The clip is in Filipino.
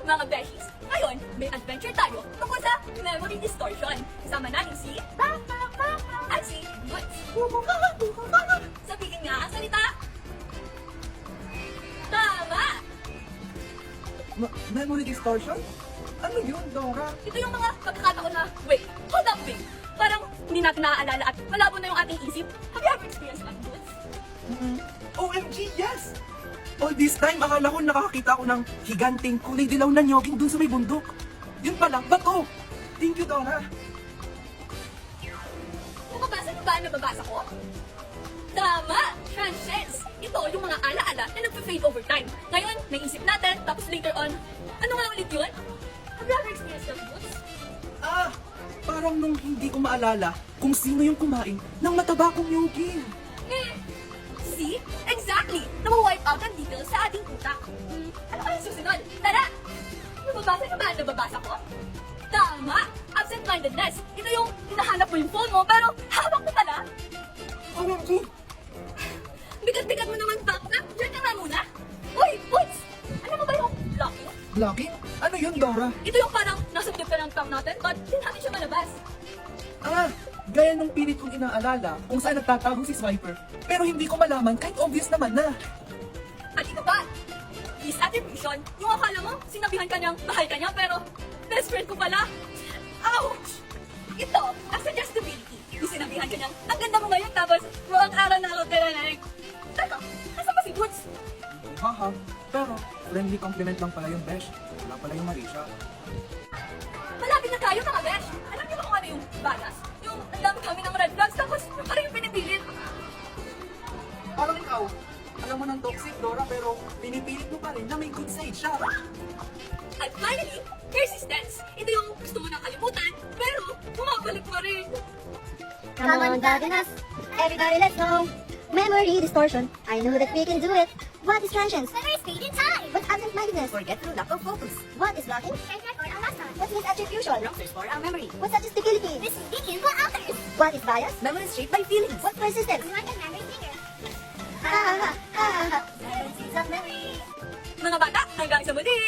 mga beshies. Ngayon, may adventure tayo tungkol sa memory distortion. Kasama natin si at si Butch. Sabihin nga ang salita. Tama! Memory distortion? Ano yun, Dora? Ito yung mga pagkakataon na, wait, hold up, wait. Parang hindi natin naaalala at malabo na yung ating isip. Have you ever experienced that, Butch? OMG, yes! All this time, akala ko nakakita ako ng higanting kulay dilaw na nyoging dun sa may bundok. Yun pala, bato! Thank you, Dora. Nababasa niyo ba ang nababasa ko? Tama! Transcends! Ito yung mga alaala na nagpa-fade over time. Ngayon, naisip natin, tapos later on, ano nga ulit yun? Have you ever experienced that, Butch? Parang nung hindi ko maalala kung sino yung kumain ng mataba kong nyoging. See? Exactly! Nawa-wipe out ang details sa ating utak. Ano kaya susunod? Tara! Nababasa niyo ba ang nababasa ko? Tama! Absent-mindedness. Ito yung hinahanap mo yung phone mo, pero hawak mo pala. OMG! Bigat-bigat mo naman, Bakla. Diyan ka nga muna. Uy, Butch! Ano mo ba yung blocking? Blocking? Ano yun, Dora? Ito yung parang nasa tip ka ng tongue natin, but hindi natin siya malabas. Gaya nung pilit kong inaalala kung saan nagtatago si Swiper. Pero hindi ko malaman kahit obvious naman na. At ito ba? Disattribution. Yung akala mo, sinabihan ka niyang mahal ka niya, pero best friend ko pala. Ouch! Ito, ang suggestibility. Yung sinabihan ka niyang, ang ganda mo ngayon, tapos buong araw na ako tinanig. Teka, nasa ba si Butch? Haha, pero friendly compliment lang pala yung Besh. Wala pala yung Marisha. Malapit na tayo mga besh. Alam niyo ba kung ano yung bias? Yung ang dami kami ng red flags, tapos yung parang yung pinipilit. Parang ikaw, alam mo ng toxic, Dora, pero pinipilit mo pa rin na may good side siya. At finally, persistence. Ito yung gusto mo nang kalimutan, pero bumabalik pa rin. Come on, Dagenas. Everybody, let's go. Memory distortion. I know that we can do it. What is transcience? Memory speed in time. What absent-mindedness? Forget through lack of focus. What is blocking? Treasure for our last time. What is attribution? Wrongs for our memory. What suggestibility? Misleading for others. What is bias? Memory is shaped by feelings. What persistence? Like a memory finger. Ha ha ha ha ha. Seven seeds of memory. Mga bata, hanggang sa muli!